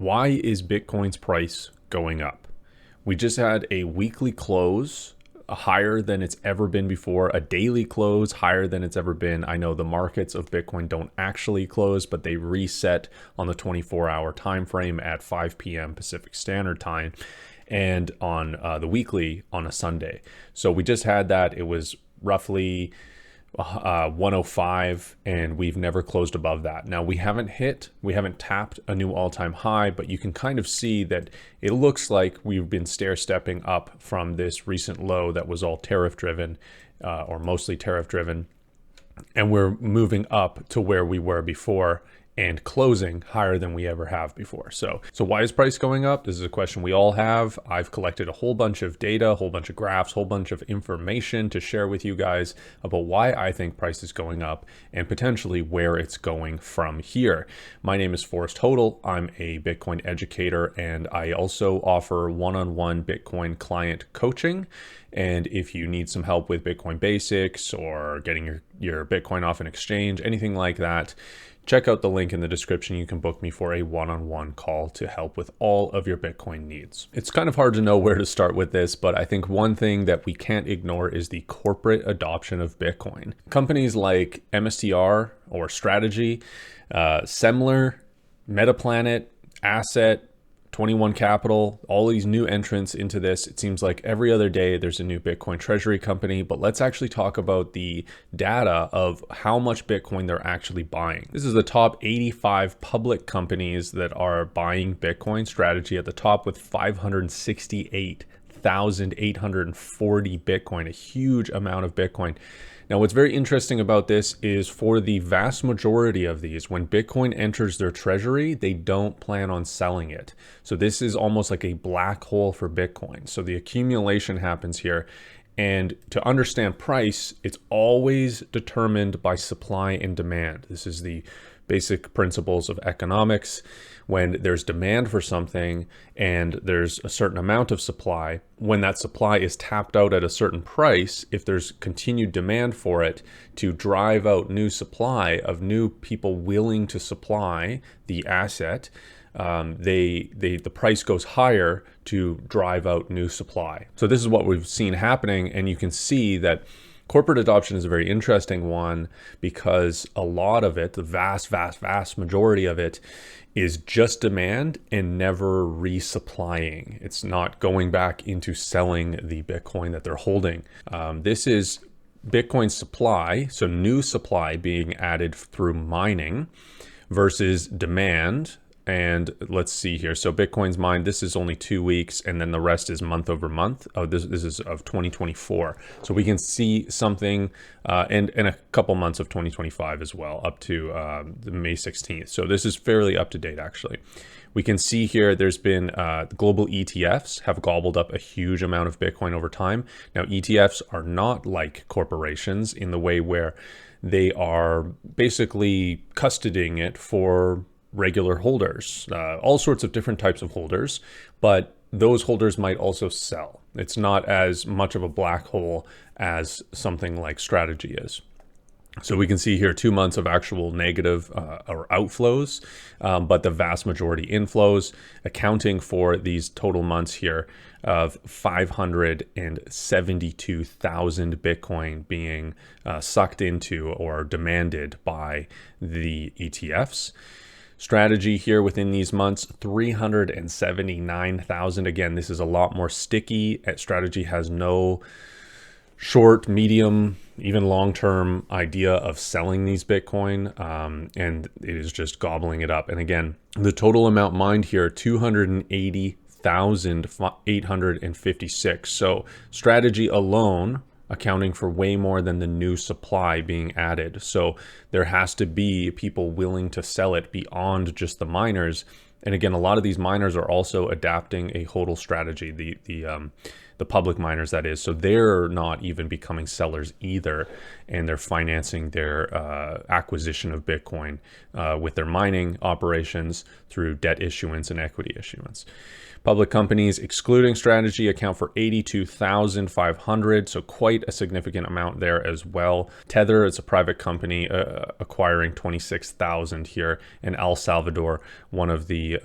Why is Bitcoin's price going up? We just had a weekly close higher than it's ever been before, a daily close higher than it's ever been. I know the markets of Bitcoin don't actually close, but they reset on the 24-hour time frame at 5 p.m. Pacific Standard Time, and on the weekly on a Sunday. So we just had that. It was roughly 105, and we've never closed above that. Now we haven't tapped a new all-time high, but you can kind of see that it looks like we've been stair-stepping up from this recent low that was all tariff driven, or mostly tariff driven, and we're moving up to where we were before and closing higher than we ever have before. So why is price going up? This is a question we all have. I've collected a whole bunch of data, a whole bunch of graphs, a whole bunch of information to share with you guys about why I think price is going up and potentially where it's going from here. My name is Forrest Hodel. I'm a Bitcoin educator, and I also offer one-on-one Bitcoin client coaching. And if you need some help with Bitcoin basics or getting your Bitcoin off an exchange, anything like that, check out the link in the description. You can book me for a one-on-one call to help with all of your Bitcoin needs. It's kind of hard to know where to start with this, but I think one thing that we can't ignore is the corporate adoption of Bitcoin. Companies like MSTR or Strategy, Semler, Metaplanet, Asset, 21 Capital, all these new entrants into this. It seems like every other day there's a new Bitcoin treasury company, but let's actually talk about the data of how much Bitcoin they're actually buying. This is the top 85 public companies that are buying Bitcoin. Strategy at the top with 568,840 Bitcoin, a huge amount of Bitcoin. Now, what's very interesting about this is for the vast majority of these, when Bitcoin enters their treasury, they don't plan on selling it. So this is almost like a black hole for Bitcoin. So the accumulation happens here. And to understand price, it's always determined by supply and demand. This is the basic principles of economics. When there's demand for something and there's a certain amount of supply, when that supply is tapped out at a certain price, if there's continued demand for it to drive out new supply of new people willing to supply the asset, the price goes higher to drive out new supply. So this is what we've seen happening, and you can see that corporate adoption is a very interesting one because a lot of it, the vast majority of it, is just demand and never resupplying. It's not going back into selling the Bitcoin that they're holding. This is Bitcoin supply, so new supply being added through mining versus demand. And let's see here. So Bitcoin's mined, this is only 2 weeks, and then the rest is month over month. Oh, this is of 2024. So we can see something, and a couple months of 2025 as well, up to the May 16th. So this is fairly up to date, actually. We can see here there's been global ETFs have gobbled up a huge amount of Bitcoin over time. Now, ETFs are not like corporations in the way where they are basically custodying it for regular holders, all sorts of different types of holders, but those holders might also sell. It's not as much of a black hole as something like Strategy is. So we can see here 2 months of actual negative or outflows, but the vast majority inflows, accounting for these total months here of 572,000 Bitcoin being sucked into or demanded by the ETFs. Strategy here within these months, 379,000. Again, this is a lot more sticky. Strategy has no short, medium, even long-term idea of selling these Bitcoin, and it is just gobbling it up. And again, the total amount mined here, 280,856. So Strategy alone accounting for way more than the new supply being added. So there has to be people willing to sell it beyond just the miners. And again, a lot of these miners are also adapting a HODL strategy. the public miners, that is. So they're not even becoming sellers either, and they're financing their acquisition of Bitcoin with their mining operations through debt issuance and equity issuance. Public companies, excluding Strategy, account for 82,500, so quite a significant amount there as well. Tether is a private company acquiring 26,000 here, and El Salvador, one of the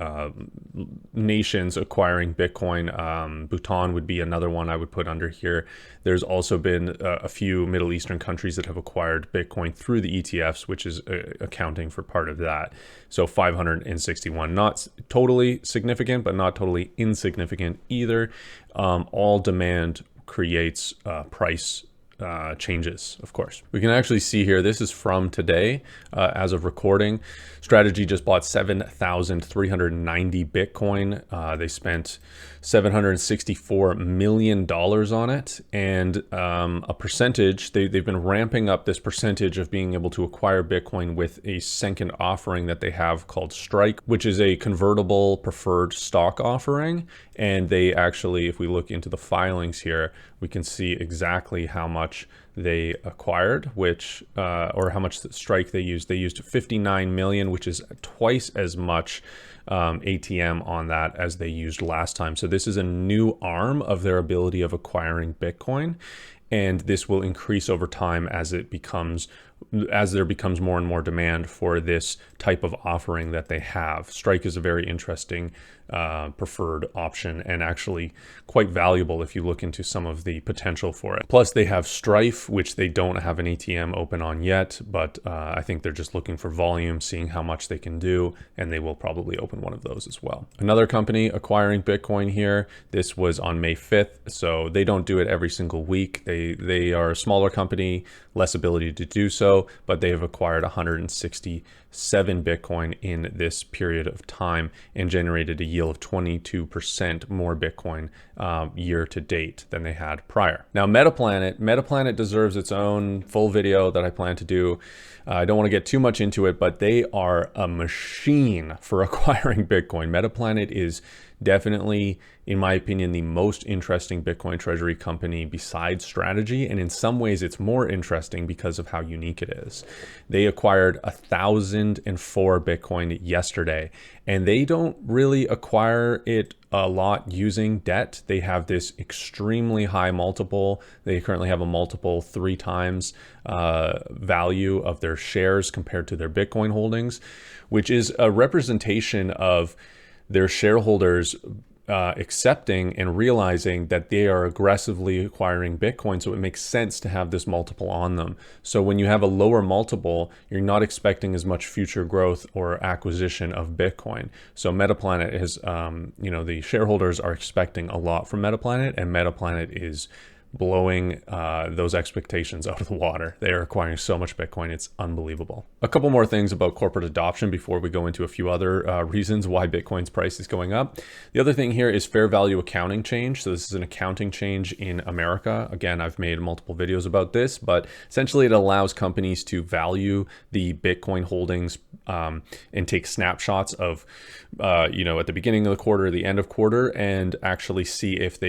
nations acquiring Bitcoin. Bhutan would be another one I would put under here. There's also been a few Middle Eastern countries that have acquired Bitcoin through the ETFs, which is accounting for part of that. So 561, not totally significant, but not totally insignificant either. All demand creates price changes, of course. We can actually see here, this is from today as of recording. Strategy just bought 7,390 Bitcoin. They spent $764 million on it, and a percentage, they've been ramping up this percentage of being able to acquire Bitcoin with a second offering that they have called Strike, which is a convertible preferred stock offering. And they actually, if we look into the filings here, we can see exactly how much they acquired, which or how much Strike they used. They used 59 million, which is twice as much ATM on that as they used last time. So this is a new arm of their ability of acquiring Bitcoin, and this will increase over time as there becomes more and more demand for this type of offering that they have. Strike is a very interesting preferred option, and actually quite valuable if you look into some of the potential for it. Plus they have Strife, which they don't have an ATM open on yet, but I think they're just looking for volume, seeing how much they can do, and they will probably open one of those as well. Another company acquiring Bitcoin here, this was on May 5th, so they don't do it every single week. They are a smaller company, less ability to do so, but they have acquired 167 Bitcoin in this period of time and generated a yield of 22% more Bitcoin year to date than they had prior. Now, Metaplanet deserves its own full video that I plan to do. I don't want to get too much into it, but they are a machine for acquiring Bitcoin. Metaplanet is definitely, in my opinion, the most interesting Bitcoin treasury company besides Strategy. And in some ways, it's more interesting because of how unique it is. They acquired 1,004 Bitcoin yesterday, and they don't really acquire it a lot using debt. They have this extremely high multiple. They currently have a multiple 3 times value of their shares compared to their Bitcoin holdings, which is a representation of their shareholders accepting and realizing that they are aggressively acquiring Bitcoin. So it makes sense to have this multiple on them. So when you have a lower multiple, you're not expecting as much future growth or acquisition of Bitcoin. So Metaplanet is, the shareholders are expecting a lot from Metaplanet, and Metaplanet is blowing those expectations out of the water. They are acquiring so much Bitcoin, it's unbelievable. A couple more things about corporate adoption before we go into a few other reasons why Bitcoin's price is going up. The other thing here is fair value accounting change. So this is an accounting change in America. Again, I've made multiple videos about this, but essentially it allows companies to value the Bitcoin holdings and take snapshots of, at the beginning of the quarter, the end of quarter, and actually see if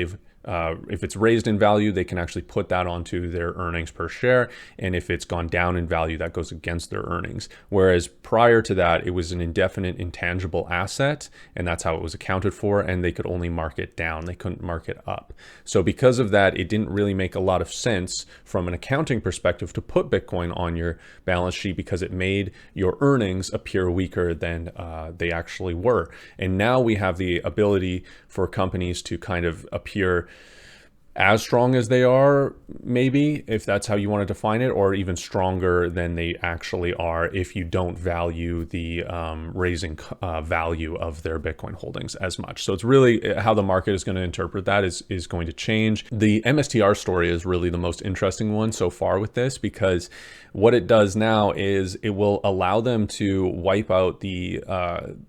it's raised in value, they can actually put that onto their earnings per share. And if it's gone down in value, that goes against their earnings. Whereas prior to that, it was an indefinite intangible asset, and that's how it was accounted for. And they could only mark it down. They couldn't mark it up. So because of that, it didn't really make a lot of sense from an accounting perspective to put Bitcoin on your balance sheet, because it made your earnings appear weaker than they actually were. And now we have the ability for companies to kind of appear as strong as they are, maybe, if that's how you want to define it, or even stronger than they actually are if you don't value the raising value of their Bitcoin holdings as much. So it's really how the market is going to interpret that is going to change. The MSTR story is really the most interesting one so far with this, because what it does now is it will allow them to wipe out the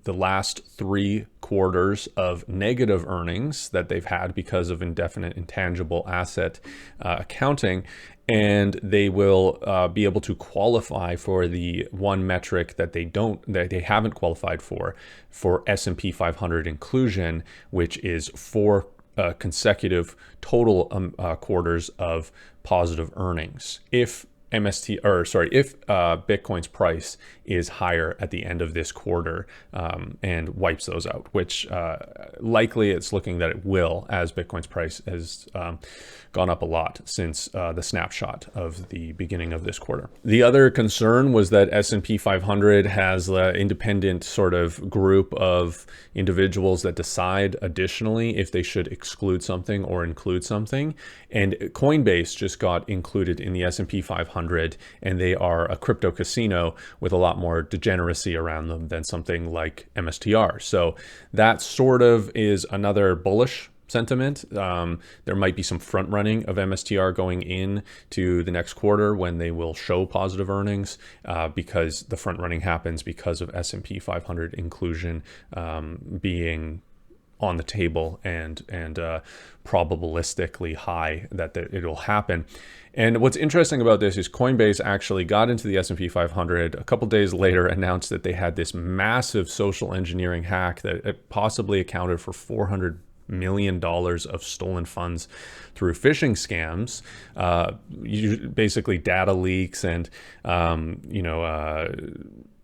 last 3 quarters of negative earnings that they've had because of indefinite intangible asset accounting, and they will be able to qualify for the one metric that they haven't qualified for S&P 500 inclusion, which is 4 consecutive total quarters of positive earnings if Bitcoin's price is higher at the end of this quarter and wipes those out, which likely it's looking that it will, as Bitcoin's price has gone up a lot since the snapshot of the beginning of this quarter. The other concern was that S&P 500 has an independent sort of group of individuals that decide additionally if they should exclude something or include something. And Coinbase just got included in the S&P 500, and they are a crypto casino with a lot more degeneracy around them than something like MSTR. So that sort of is another bullish sentiment. There might be some front running of MSTR going in to the next quarter when they will show positive earnings, because the front running happens because of S&P 500 inclusion being on the table and probabilistically high that it'll happen. And what's interesting about this is Coinbase actually got into the S&P 500 a couple days later, announced that they had this massive social engineering hack that possibly accounted for $400 million of stolen funds through phishing scams, basically data leaks and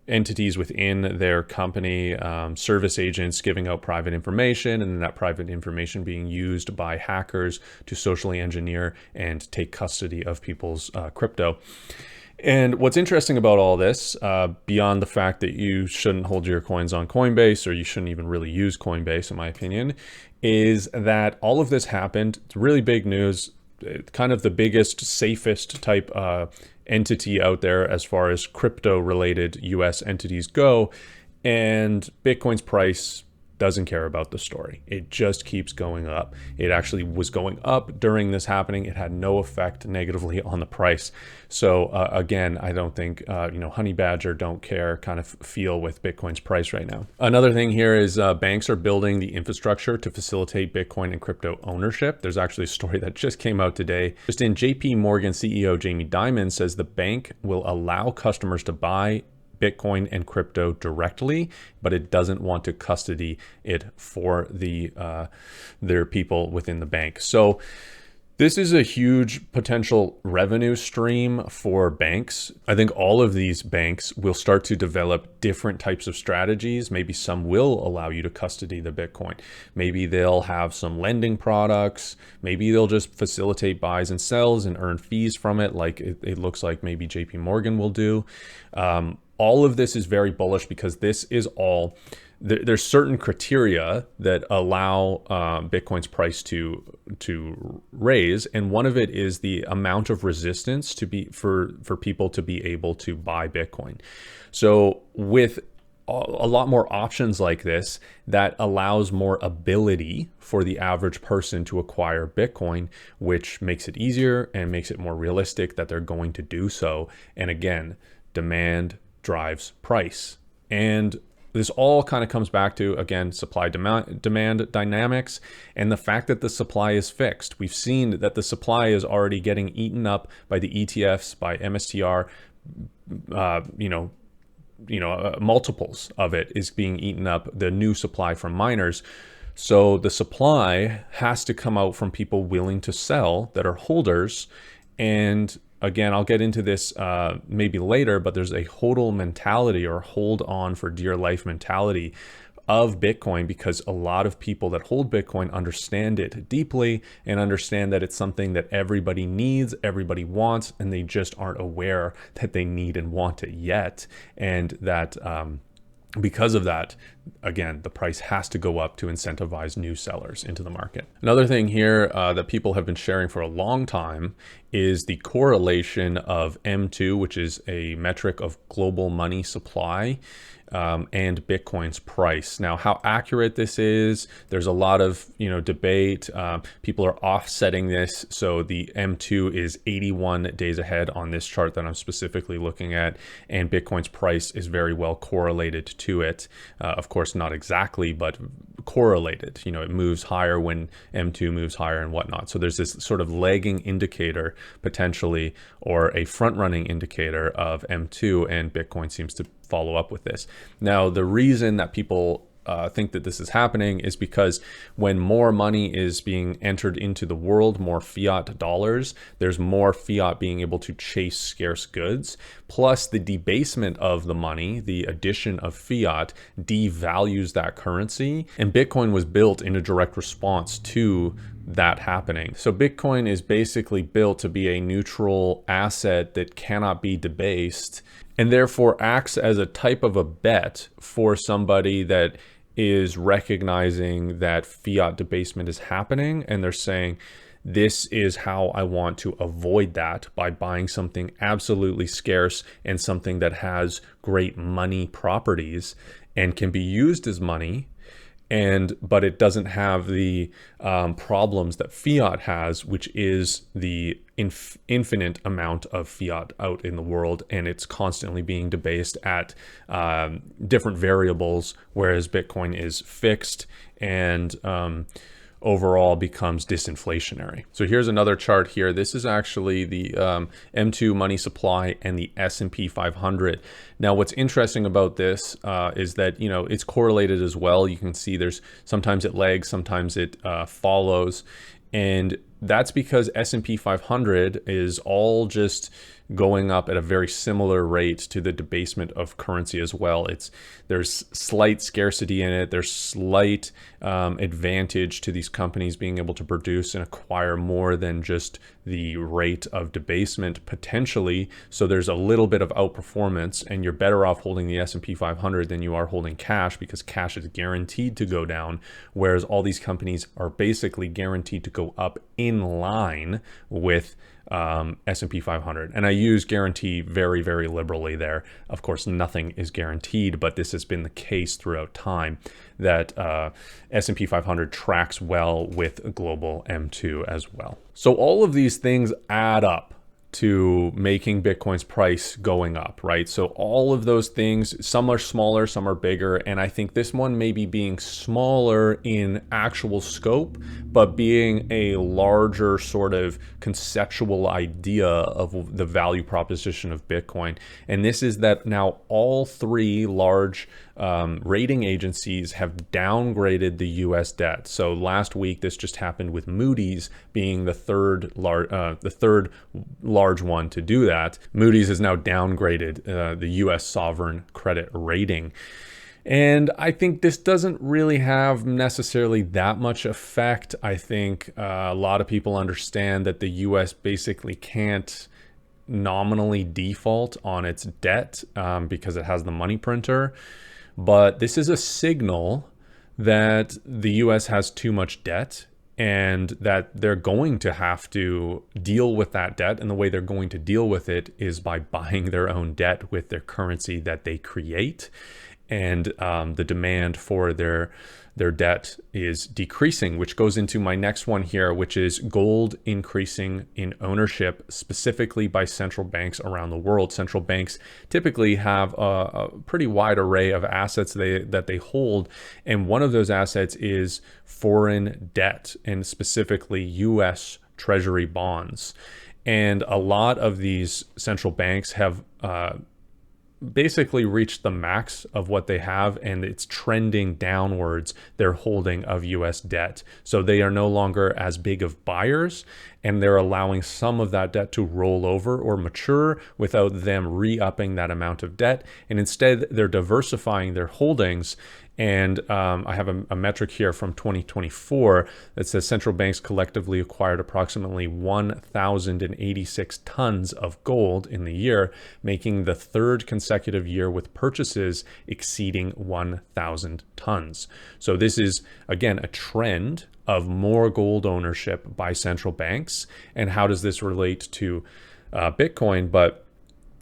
entities within their company, service agents giving out private information, and then that private information being used by hackers to socially engineer and take custody of people's crypto. And what's interesting about all this, beyond the fact that you shouldn't hold your coins on Coinbase, or you shouldn't even really use Coinbase, in my opinion, is that all of this happened. It's really big news, kind of the biggest, safest type entity out there as far as crypto related US entities go, and Bitcoin's price doesn't care about the story. It just keeps going up. It actually was going up during this happening. It had no effect negatively on the price. So again, I don't think, Honey Badger don't care kind of feel with Bitcoin's price right now. Another thing here is banks are building the infrastructure to facilitate Bitcoin and crypto ownership. There's actually a story that just came out today. Just in, JP Morgan CEO Jamie Dimon says the bank will allow customers to buy Bitcoin and crypto directly, but it doesn't want to custody it for their people within the bank. So this is a huge potential revenue stream for banks. I think all of these banks will start to develop different types of strategies. Maybe some will allow you to custody the Bitcoin. Maybe they'll have some lending products. Maybe they'll just facilitate buys and sells and earn fees from it, like it looks like maybe JP Morgan will do. All of this is very bullish because this is all, there's certain criteria that allow Bitcoin's price to raise, and one of it is the amount of resistance to be for people to be able to buy Bitcoin. So with a lot more options like this, that allows more ability for the average person to acquire Bitcoin, which makes it easier and makes it more realistic that they're going to do so. And again, demand drives price. And this all kind of comes back to, again, supply demand dynamics and the fact that the supply is fixed. We've seen that the supply is already getting eaten up by the ETFs, by MSTR, multiples of it is being eaten up, the new supply from miners. So the supply has to come out from people willing to sell that are holders. And again, I'll get into this maybe later, but there's a hodl mentality, or hold on for dear life mentality of Bitcoin, because a lot of people that hold Bitcoin understand it deeply and understand that it's something that everybody needs, everybody wants, and they just aren't aware that they need and want it yet. And that because of that, again, the price has to go up to incentivize new sellers into the market. Another thing here that people have been sharing for a long time is the correlation of M2, which is a metric of global money supply, and Bitcoin's price. Now, how accurate this is, there's a lot of debate. People are offsetting this. So the M2 is 81 days ahead on this chart that I'm specifically looking at, and Bitcoin's price is very well correlated to it. Of course, not exactly, but correlated. It moves higher when M2 moves higher and whatnot. So there's this sort of lagging indicator potentially, or a front-running indicator of M2, and Bitcoin seems to follow up with this. Now, the reason that people think that this is happening is because when more money is being entered into the world, more fiat dollars, there's more fiat being able to chase scarce goods. Plus the debasement of the money, the addition of fiat, devalues that currency. And Bitcoin was built in a direct response to that happening. So Bitcoin is basically built to be a neutral asset that cannot be debased, and therefore acts as a type of a bet for somebody that is recognizing that fiat debasement is happening, and they're saying, this is how I want to avoid that by buying something absolutely scarce and something that has great money properties and can be used as money, but it doesn't have the problems that fiat has, which is the infinite amount of fiat out in the world, and it's constantly being debased at different variables, whereas Bitcoin is fixed and overall becomes disinflationary. So here's another chart here. This is actually the M2 money supply and the S&P 500. Now, what's interesting about this is that, it's correlated as well. You can see there's sometimes it lags, sometimes it follows. And that's because S&P 500 is all just going up at a very similar rate to the debasement of currency as well. There's slight scarcity in it. There's slight advantage to these companies being able to produce and acquire more than just the rate of debasement potentially. So there's a little bit of outperformance, and you're better off holding the S&P 500 than you are holding cash, because cash is guaranteed to go down, whereas all these companies are basically guaranteed to go up in line with S&P 500. And I use guarantee very, very liberally there. Of course, nothing is guaranteed, but this has been the case throughout time that S&P 500 tracks well with global M2 as well. So all of these things add up to making Bitcoin's price going up, right? So all of those things, some are smaller, some are bigger. And I think this one may be being smaller in actual scope, but being a larger sort of conceptual idea of the value proposition of Bitcoin. And this is that now all three large rating agencies have downgraded the US debt. So last week, this just happened with Moody's being the third large one to do that. Moody's has now downgraded the US sovereign credit rating. And I think this doesn't really have necessarily that much effect. I think a lot of people understand that the US basically can't nominally default on its debt because it has the money printer. But this is a signal that the US has too much debt, and that they're going to have to deal with that debt. And the way they're going to deal with it is by buying their own debt with their currency that they create. And the demand for their debt is decreasing, which goes into my next one here, which is gold increasing in ownership, specifically by central banks around the world. Central banks typically have a pretty wide array of assets that they hold, and one of those assets is foreign debt, and specifically U.S. Treasury bonds. And a lot of these central banks have basically reached the max of what they have, and it's trending downwards, their holding of US debt. So they are no longer as big of buyers, and they're allowing some of that debt to roll over or mature without them re-upping that amount of debt. And instead, they're diversifying their holdings. And I have a metric here from 2024 that says central banks collectively acquired approximately 1,086 tons of gold in the year, making the third consecutive year with purchases exceeding 1,000 tons. So this is, again, a trend of more gold ownership by central banks. And how does this relate to Bitcoin? But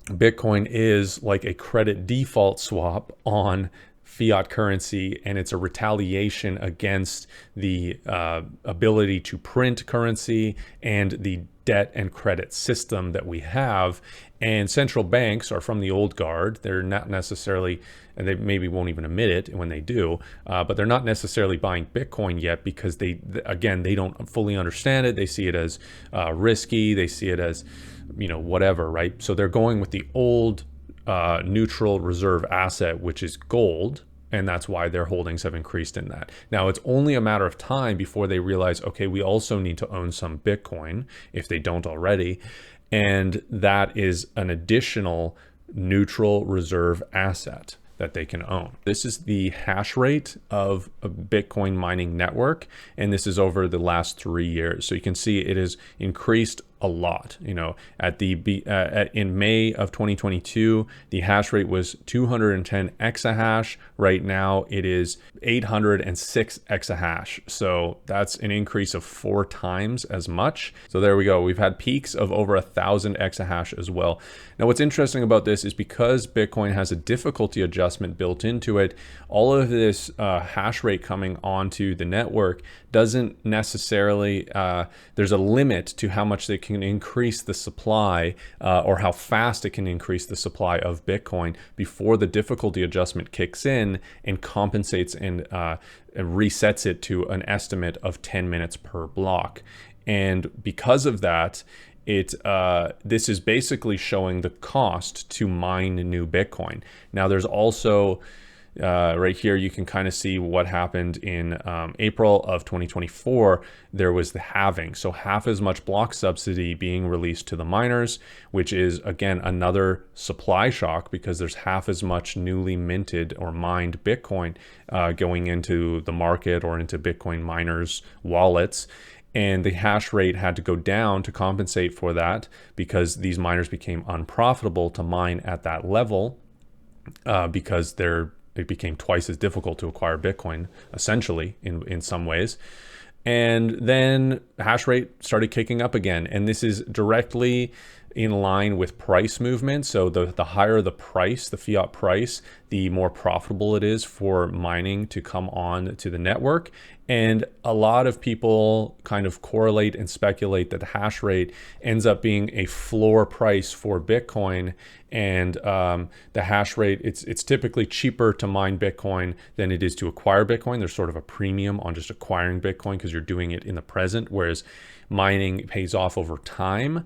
Bitcoin is like a credit default swap on fiat currency, and it's a retaliation against the ability to print currency and the debt and credit system that we have. And central banks are from the old guard. They're not necessarily, and they maybe won't even admit it when they do, but they're not necessarily buying Bitcoin yet because they don't fully understand it. They see it as risky. They see it as, whatever, right? So they're going with the old neutral reserve asset, which is gold, And that's why their holdings have increased in that. Now, it's only a matter of time before they realize, okay, we also need to own some Bitcoin if they don't already. And that is an additional neutral reserve asset that they can own. This is the hash rate of a Bitcoin mining network, and this is over the last 3 years. So you can see it has increased a lot. You know, in May of 2022, the hash rate was 210 exahash. Right now, it is 806 exahash. So that's an increase of 4 times as much. So there we go. We've had peaks of over 1,000 exahash as well. Now, what's interesting about this is because Bitcoin has a difficulty adjustment built into it, all of this hash rate coming onto the network doesn't necessarily, there's a limit to how much they can increase the supply or how fast it can increase the supply of Bitcoin before the difficulty adjustment kicks in and compensates and resets it to an estimate of 10 minutes per block. And because of that, this is basically showing the cost to mine new Bitcoin. Now, there's also right here, you can kind of see what happened in April of 2024. There was the halving. So half as much block subsidy being released to the miners, which is, again, another supply shock because there's half as much newly minted or mined Bitcoin going into the market or into Bitcoin miners' wallets. And the hash rate had to go down to compensate for that because these miners became unprofitable to mine at that level because it became twice as difficult to acquire Bitcoin, essentially, in some ways. And then hash rate started kicking up again. And this is directly in line with price movement. So the higher the price, the fiat price, the more profitable it is for mining to come on to the network. And a lot of people kind of correlate and speculate that the hash rate ends up being a floor price for Bitcoin. And the hash rate, it's typically cheaper to mine Bitcoin than it is to acquire Bitcoin. There's sort of a premium on just acquiring Bitcoin because you're doing it in the present, whereas mining pays off over time.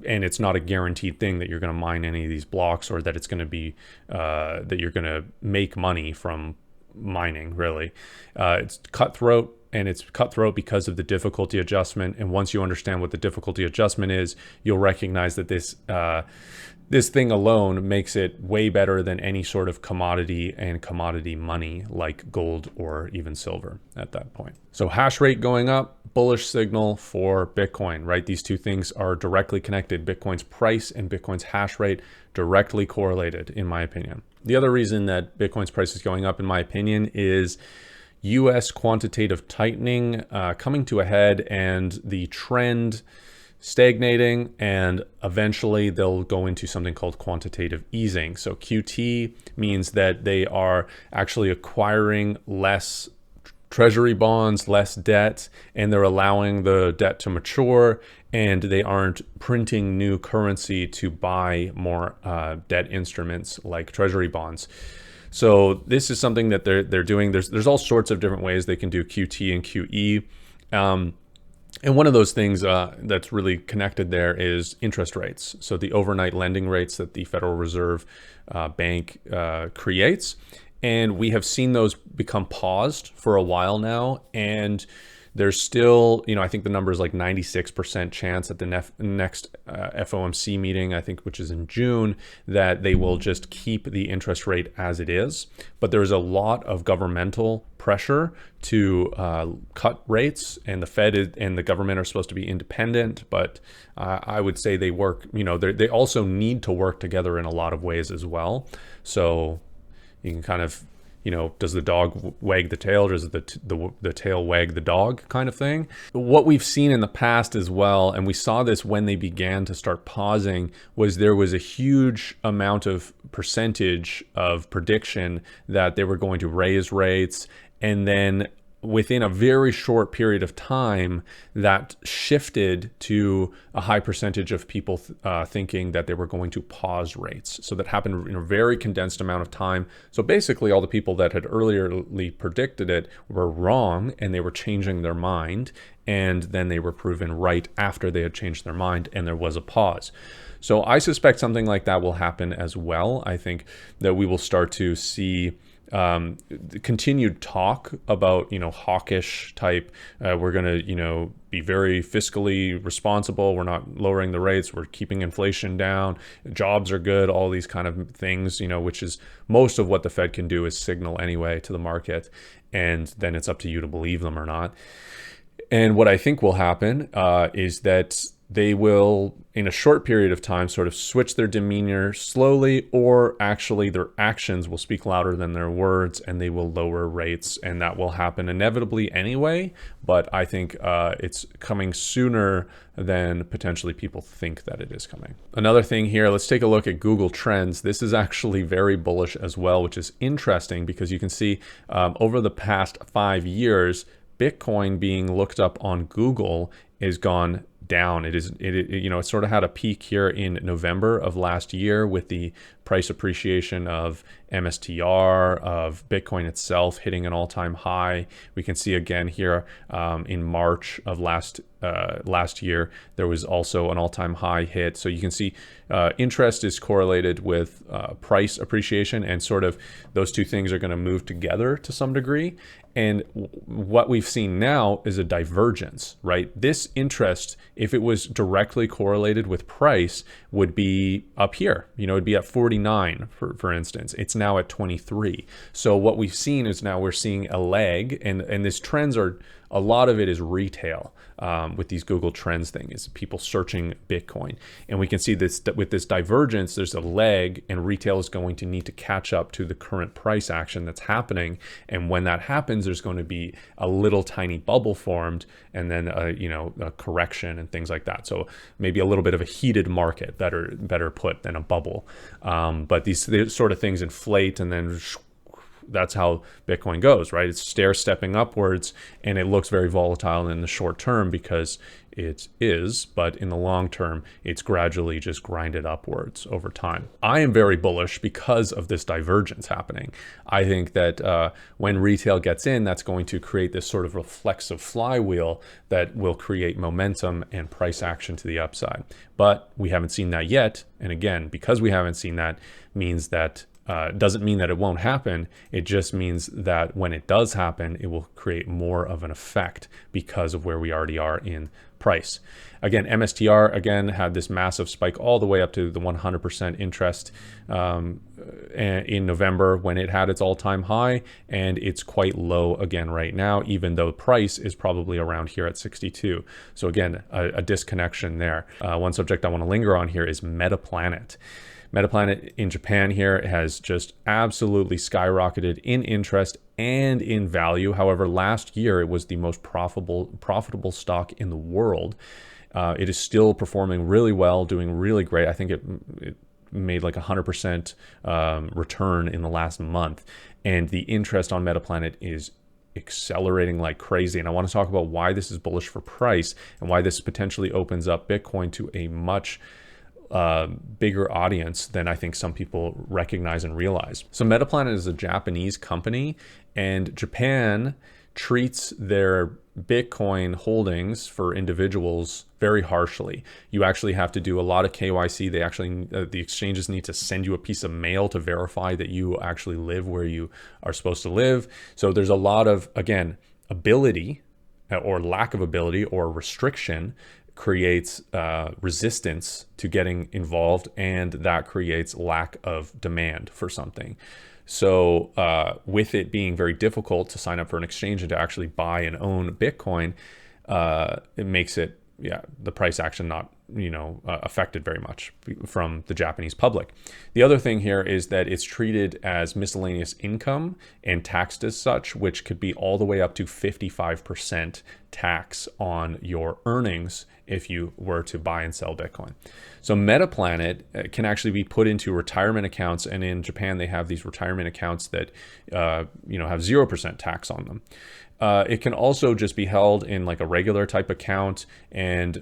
And it's not a guaranteed thing that you're going to mine any of these blocks or that it's going to be that you're going to make money from mining, really. It's cutthroat, and it's cutthroat because of the difficulty adjustment. And once you understand what the difficulty adjustment is, you'll recognize that this thing alone makes it way better than any sort of commodity and commodity money like gold or even silver at that point. So hash rate going up, bullish signal for Bitcoin, right? These two things are directly connected. Bitcoin's price and Bitcoin's hash rate directly correlated, in my opinion. The other reason that Bitcoin's price is going up, in my opinion, is US quantitative tightening coming to a head and the trend stagnating, and eventually they'll go into something called quantitative easing. So QT means that they are actually acquiring less treasury bonds, less debt, and they're allowing the debt to mature, and they aren't printing new currency to buy more debt instruments like treasury bonds. So this is something that they're doing. There's all sorts of different ways they can do QT and QE. And one of those things that's really connected there is interest rates. So the overnight lending rates that the Federal Reserve Bank creates. And we have seen those become paused for a while now. And there's still, I think the number is like 96% chance at the next FOMC meeting, I think, which is in June, that they will just keep the interest rate as it is. But there's a lot of governmental pressure to cut rates, and the Fed and the government are supposed to be independent. But I would say they work, they also need to work together in a lot of ways as well. So you can kind of, does the dog wag the tail, or does the tail wag the dog kind of thing? What we've seen in the past as well, and we saw this when they began to start pausing, was there was a huge amount of percentage of prediction that they were going to raise rates, and then within a very short period of time, that shifted to a high percentage of people thinking that they were going to pause rates. So that happened in a very condensed amount of time. So basically all the people that had earlierly predicted it were wrong, and they were changing their mind. And then they were proven right after they had changed their mind, and there was a pause. So I suspect something like that will happen as well. I think that we will start to see the continued talk about, hawkish type, we're going to, be very fiscally responsible. We're not lowering the rates. We're keeping inflation down. Jobs are good. All these kind of things, which is most of what the Fed can do is signal anyway to the market. And then it's up to you to believe them or not. And what I think will happen is that they will, in a short period of time, sort of switch their demeanor slowly, or actually their actions will speak louder than their words and they will lower rates. And that will happen inevitably anyway. But I think it's coming sooner than potentially people think that it is coming. Another thing here, let's take a look at Google Trends. This is actually very bullish as well, which is interesting because you can see over the past 5 years, Bitcoin being looked up on Google is gone down. It sort of had a peak here in November of last year with the price appreciation of MSTR, of Bitcoin itself hitting an all-time high. We can see again here in March of last year, there was also an all-time high hit. So you can see interest is correlated with price appreciation, and sort of those two things are going to move together to some degree. And what we've seen now is a divergence, right? This interest, if it was directly correlated with price, would be up here. It'd be at 49, for instance. It's now at 23. So what we've seen is now we're seeing a lag, and these trends are, a lot of it is retail with these Google Trends things, people searching Bitcoin. And we can see this with this divergence, there's a lag, and retail is going to need to catch up to the current price action that's happening. And when that happens, there's going to be a little tiny bubble formed, and then a correction and things like that. So maybe a little bit of a heated market, better put, than a bubble. But these sort of things inflate, and then that's how Bitcoin goes, right? It's stair-stepping upwards, and it looks very volatile in the short term because it is, but in the long term, it's gradually just grinded upwards over time. I am very bullish because of this divergence happening. I think that when retail gets in, that's going to create this sort of reflexive flywheel that will create momentum and price action to the upside. But we haven't seen that yet. And again, because we haven't seen that, means that doesn't mean that it won't happen. It just means that when it does happen, it will create more of an effect because of where we already are in price. Again, MSTR again had this massive spike all the way up to the 100% interest in November when it had its all-time high, and it's quite low again right now, even though price is probably around here at 62. So again, a disconnection there. One subject I want to linger on here is Metaplanet. Metaplanet in Japan here has just absolutely skyrocketed in interest and in value. However, last year it was the most profitable stock in the world. It is still performing really well, doing really great. I think it made like 100% return in the last month. And the interest on Metaplanet is accelerating like crazy. And I want to talk about why this is bullish for price and why this potentially opens up Bitcoin to a much bigger audience than I think some people recognize and realize. So Metaplanet is a Japanese company, and Japan treats their Bitcoin holdings for individuals very harshly. You actually have to do a lot of KYC. They actually, the exchanges need to send you a piece of mail to verify that you actually live where you are supposed to live. So there's a lot of, again, ability or lack of ability or restriction creates resistance to getting involved, and that creates lack of demand for something. So with it being very difficult to sign up for an exchange and to actually buy and own Bitcoin, it makes it, the price action not affected very much from the Japanese public. The other thing here is that it's treated as miscellaneous income and taxed as such, which could be all the way up to 55% tax on your earnings if you were to buy and sell Bitcoin. So Metaplanet can actually be put into retirement accounts, and in Japan they have these retirement accounts that have 0% tax on them. It can also just be held in like a regular type account, and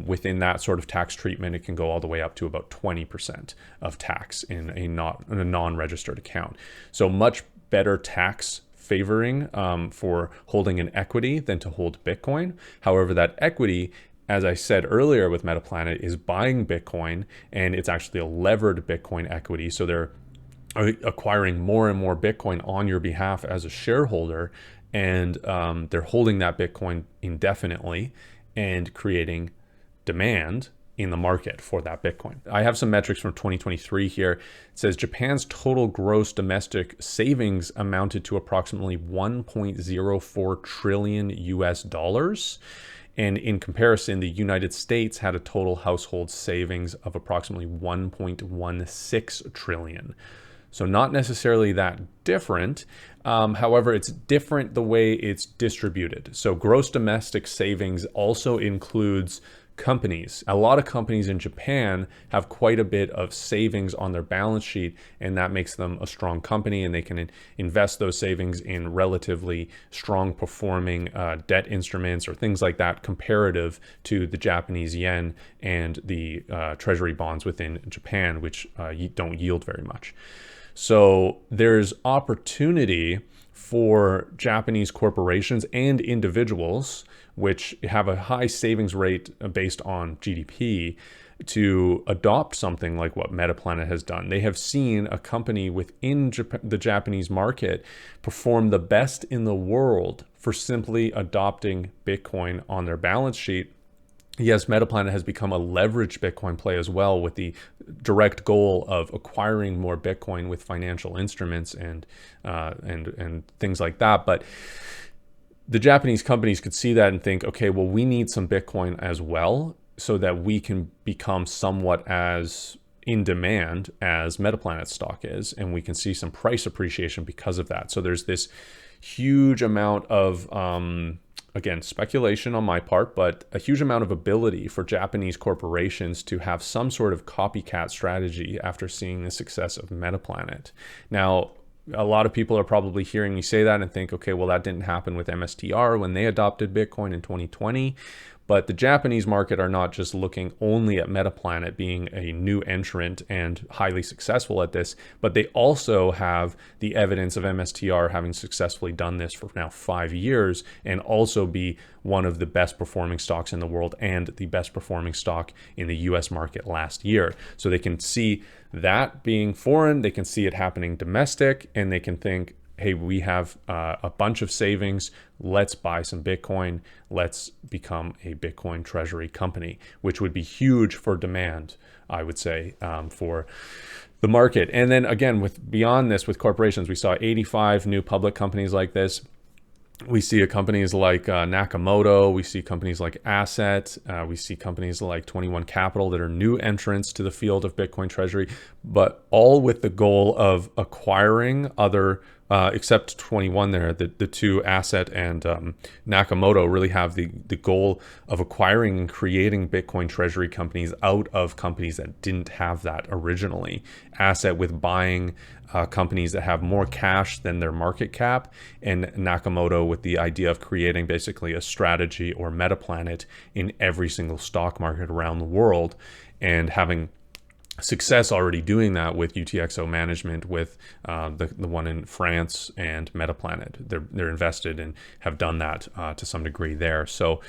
within that sort of tax treatment, it can go all the way up to about 20% of tax in a non-registered account. So much better tax favoring for holding an equity than to hold Bitcoin. However, that equity, as I said earlier with Metaplanet, is buying Bitcoin, and it's actually a levered Bitcoin equity. So they're acquiring more and more Bitcoin on your behalf as a shareholder, and they're holding that Bitcoin indefinitely and creating demand in the market for that Bitcoin. I have some metrics from 2023 here. It says Japan's total gross domestic savings amounted to approximately 1.04 trillion US dollars. And in comparison, the United States had a total household savings of approximately 1.16 trillion. So not necessarily that different. However, it's different the way it's distributed. So gross domestic savings also includes companies. A lot of companies in Japan have quite a bit of savings on their balance sheet, and that makes them a strong company, and they can invest those savings in relatively strong performing debt instruments or things like that comparative to the Japanese yen and the treasury bonds within Japan, which don't yield very much. So there's opportunity for Japanese corporations and individuals, which have a high savings rate based on GDP, to adopt something like what Metaplanet has done. They have seen a company within the Japanese market perform the best in the world for simply adopting Bitcoin on their balance sheet. Yes, Metaplanet has become a leveraged Bitcoin play as well, with the direct goal of acquiring more Bitcoin with financial instruments and things like that. But the Japanese companies could see that and think, okay, well, we need some Bitcoin as well so that we can become somewhat as in demand as Metaplanet stock is, and we can see some price appreciation because of that. So there's this huge amount of again, speculation on my part, but a huge amount of ability for Japanese corporations to have some sort of copycat strategy after seeing the success of Metaplanet. Now, a lot of people are probably hearing me say that and think, okay, well, that didn't happen with MSTR when they adopted Bitcoin in 2020. But the Japanese market are not just looking only at Metaplanet being a new entrant and highly successful at this, but they also have the evidence of MSTR having successfully done this for now 5 years and also be one of the best performing stocks in the world and the best performing stock in the US market last year. So they can see that being foreign, they can see it happening domestic, and they can think, hey, we have a bunch of savings. Let's buy some Bitcoin. Let's become a Bitcoin treasury company, which would be huge for demand, I would say, for the market. And then again, beyond this, with corporations, we saw 85 new public companies like this. We see companies like Nakamoto, we see companies like Asset, we see companies like 21 Capital that are new entrants to the field of Bitcoin treasury, but all with the goal of acquiring other, except 21 there, the two Asset and Nakamoto really have the goal of acquiring and creating Bitcoin treasury companies out of companies that didn't have that originally. Asset with buying companies that have more cash than their market cap, and Nakamoto with the idea of creating basically a strategy or Metaplanet in every single stock market around the world, and having success already doing that with UTXO management, with the one in France and Metaplanet. They're invested and have done that to some degree there. So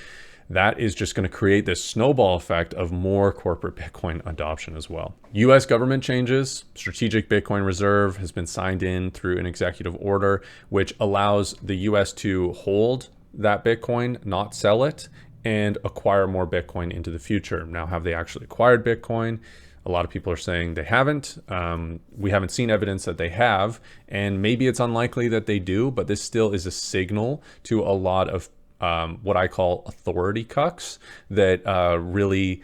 that is just going to create this snowball effect of more corporate Bitcoin adoption as well. US government changes. Strategic Bitcoin Reserve has been signed in through an executive order, which allows the US to hold that Bitcoin, not sell it, and acquire more Bitcoin into the future. Now, have they actually acquired Bitcoin? A lot of people are saying they haven't. We haven't seen evidence that they have, and maybe it's unlikely that they do, but this still is a signal to a lot of what I call authority cucks that really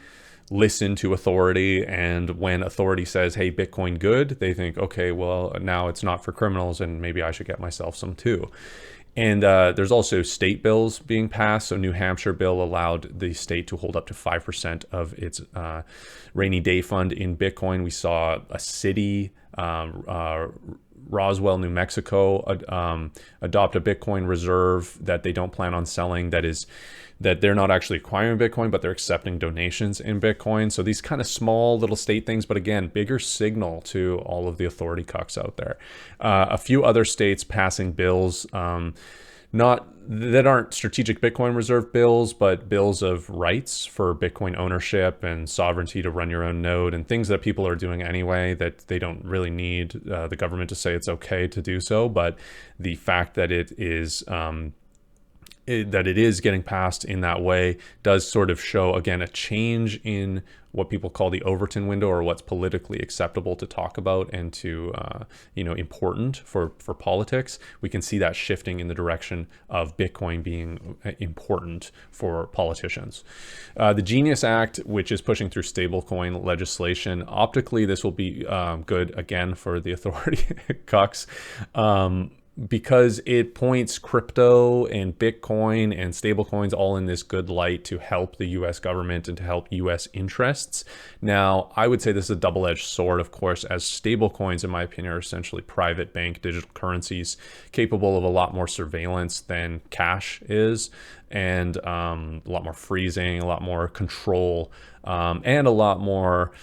listen to authority, and when authority says, hey, Bitcoin good, they think, okay, well, now it's not for criminals and maybe I should get myself some too. And there's also state bills being passed. So New Hampshire bill allowed the state to hold up to 5% of its rainy day fund in Bitcoin. We saw a city, Roswell, New Mexico, adopt a Bitcoin reserve that they don't plan on selling, that they're not actually acquiring Bitcoin, but they're accepting donations in Bitcoin. So these kind of small little state things, but again, bigger signal to all of the authority cucks out there. A few other states passing bills. not that aren't strategic Bitcoin reserve bills, but bills of rights for Bitcoin ownership and sovereignty to run your own node and things that people are doing anyway that they don't really need the government to say it's okay to do so. But the fact that it is getting passed in that way does sort of show, again, a change in what people call the Overton window, or what's politically acceptable to talk about and to, important for politics. We can see that shifting in the direction of Bitcoin being important for politicians. The Genius Act, which is pushing through stablecoin legislation, optically, this will be good, again, for the authority cucks. Because it points crypto and Bitcoin and stablecoins all in this good light to help the US government and to help US interests. Now, I would say this is a double-edged sword, of course, as stablecoins, in my opinion, are essentially private bank digital currencies capable of a lot more surveillance than cash is, and a lot more freezing, a lot more control, and a lot more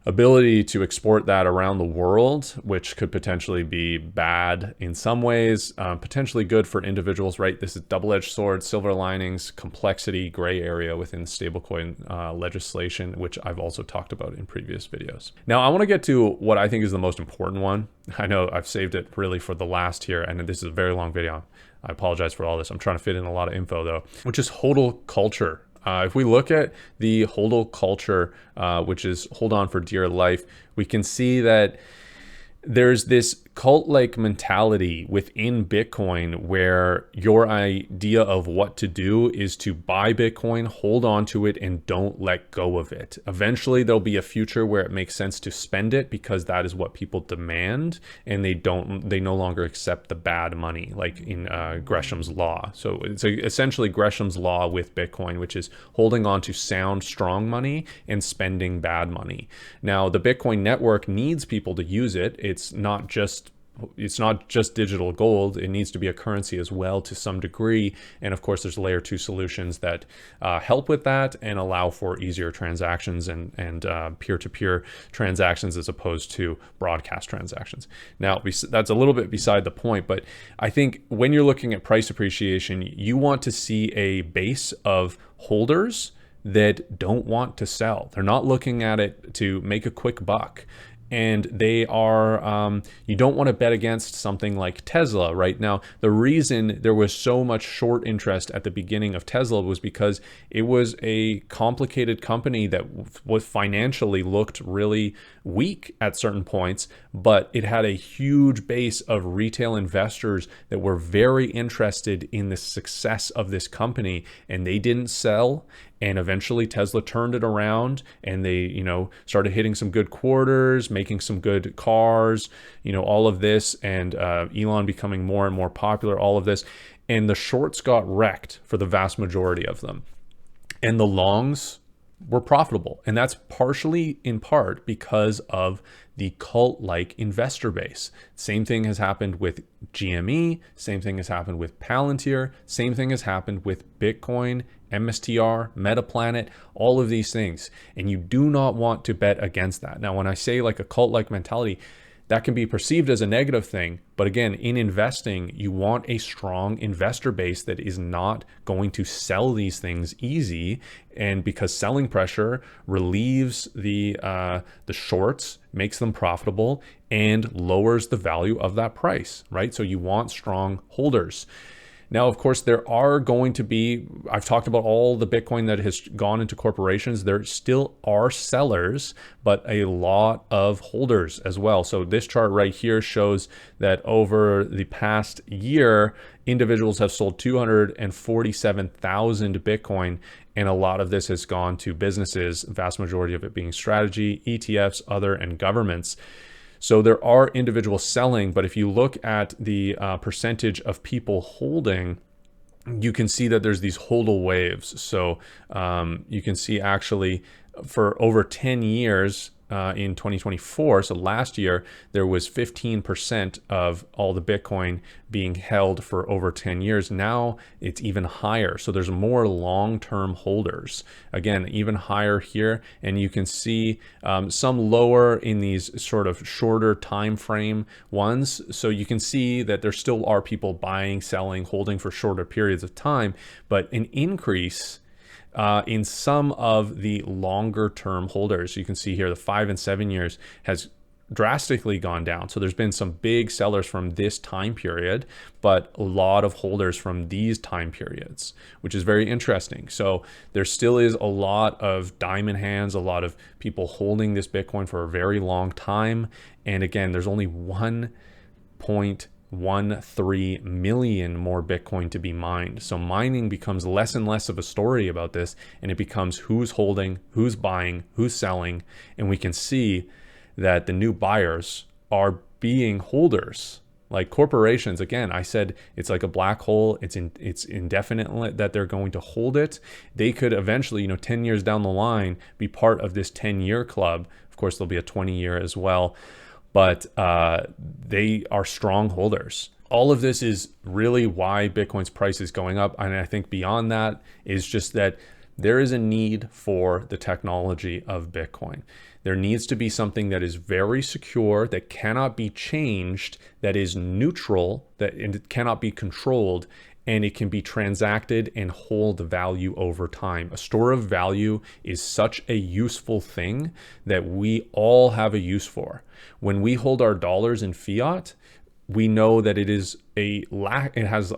ability to export that around the world, which could potentially be bad in some ways, potentially good for individuals, right? This is double-edged sword, silver linings, complexity, gray area within stablecoin legislation, which I've also talked about in previous videos. Now, I want to get to what I think is the most important one. I know I've saved it really for the last here, and this is a very long video. I apologize for all this. I'm trying to fit in a lot of info though, which is HODL culture. If we look at the HODL culture, which is hold on for dear life, we can see that there's this cult-like mentality within Bitcoin where your idea of what to do is to buy Bitcoin, hold on to it, and don't let go of it. Eventually, there'll be a future where it makes sense to spend it because that is what people demand, and they no longer accept the bad money, like in Gresham's law. So it's essentially Gresham's law with Bitcoin, which is holding on to sound, strong money and spending bad money. Now, the Bitcoin network needs people to use it. It's not just digital gold. It needs to be a currency as well to some degree. And of course, there's layer 2 solutions that help with that and allow for easier transactions and peer-to-peer transactions as opposed to broadcast transactions. Now, that's a little bit beside the point, but I think when you're looking at price appreciation, you want to see a base of holders that don't want to sell. They're not looking at it to make a quick buck. And they are, you don't want to bet against something like Tesla right now. The reason there was so much short interest at the beginning of Tesla was because it was a complicated company that was financially looked really weak at certain points, but it had a huge base of retail investors that were very interested in the success of this company, and they didn't sell. And eventually Tesla turned it around and they, started hitting some good quarters, making some good cars, all of this, and Elon becoming more and more popular, all of this. And the shorts got wrecked for the vast majority of them. And the longs were profitable. And that's partially in part because of the cult-like investor base. Same thing has happened with GME, same thing has happened with Palantir, same thing has happened with Bitcoin, MSTR, Metaplanet, all of these things. And you do not want to bet against that. Now, when I say like a cult-like mentality, that can be perceived as a negative thing. But again, in investing, you want a strong investor base that is not going to sell these things easy. And because selling pressure relieves the shorts, makes them profitable, and lowers the value of that price, right? So you want strong holders. Now, of course, there are going to be, I've talked about all the Bitcoin that has gone into corporations. There still are sellers, but a lot of holders as well. So this chart right here shows that over the past year, individuals have sold 247,000 Bitcoin, and a lot of this has gone to businesses, vast majority of it being strategy, ETFs, other, and governments. So there are individuals selling, but if you look at the percentage of people holding, you can see that there's these HODL waves. So you can see actually for over 10 years, in 2024, so last year, there was 15% of all the Bitcoin being held for over 10 years. Now it's even higher. So there's more long-term holders. Again, even higher here. And you can see some lower in these sort of shorter time frame ones. So you can see that there still are people buying, selling, holding for shorter periods of time, but an increase in some of the longer term holders. You can see here the 5 and 7 years has drastically gone down. So there's been some big sellers from this time period, but a lot of holders from these time periods, which is very interesting. So there still is a lot of diamond hands, a lot of people holding this Bitcoin for a very long time. And again, there's only 1.13 million more Bitcoin to be mined. So mining becomes less and less of a story about this, and it becomes who's holding, who's buying, who's selling. And we can see that the new buyers are being holders. Like corporations, again, I said it's like a black hole. It's indefinite that they're going to hold it. They could eventually, 10 years down the line, be part of this 10-year club. Of course, there'll be a 20-year as well, but they are strong holders. All of this is really why Bitcoin's price is going up. And I think beyond that is just that there is a need for the technology of Bitcoin. There needs to be something that is very secure, that cannot be changed, that is neutral, that it cannot be controlled, and it can be transacted and hold value over time. A store of value is such a useful thing that we all have a use for. When we hold our dollars in fiat, we know that it has a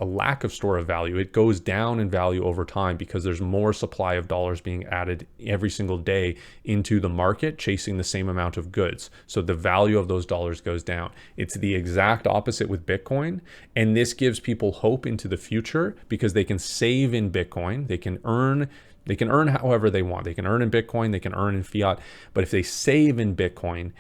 lack of store of value. It goes down in value over time because there's more supply of dollars being added every single day into the market, chasing the same amount of goods. So the value of those dollars goes down. It's the exact opposite with Bitcoin. And this gives people hope into the future because they can save in Bitcoin. They can earn however they want. They can earn in Bitcoin, they can earn in fiat. But if they save in Bitcoin,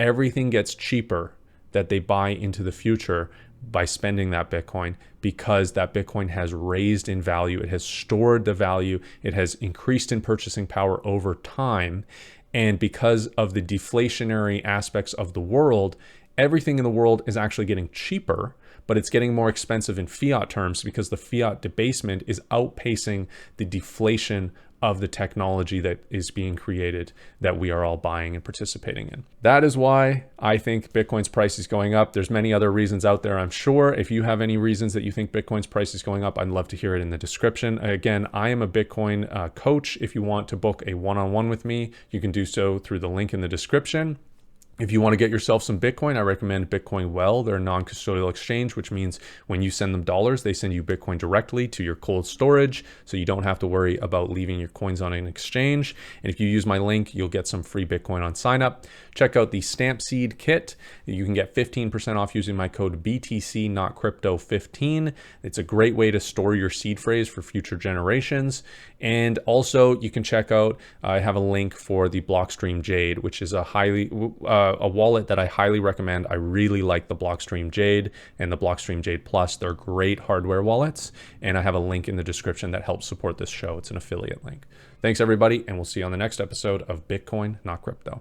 everything gets cheaper that they buy into the future by spending that Bitcoin, because that Bitcoin has raised in value. It has stored the value. It has increased in purchasing power over time. And because of the deflationary aspects of the world, everything in the world is actually getting cheaper, but it's getting more expensive in fiat terms because the fiat debasement is outpacing the deflation of the technology that is being created that we are all buying and participating in. That is why I think Bitcoin's price is going up. There's many other reasons out there, I'm sure. If you have any reasons that you think Bitcoin's price is going up, I'd love to hear it in the description. Again, I am a Bitcoin coach. If you want to book a one-on-one with me, you can do so through the link in the description. If you want to get yourself some Bitcoin, I recommend Bitcoin Well. They're a non-custodial exchange, which means when you send them dollars, they send you Bitcoin directly to your cold storage, so you don't have to worry about leaving your coins on an exchange. And if you use my link, you'll get some free Bitcoin on sign up. Check out the Stampseed kit. You can get 15% off using my code BTC, not crypto 15. It's a great way to store your seed phrase for future generations. And also you can check out, I have a link for the BlockStream Jade, which is a wallet that I highly recommend. I really like the BlockStream Jade and the BlockStream Jade Plus. They're great hardware wallets. And I have a link in the description that helps support this show. It's an affiliate link. Thanks everybody. And we'll see you on the next episode of Bitcoin, not crypto.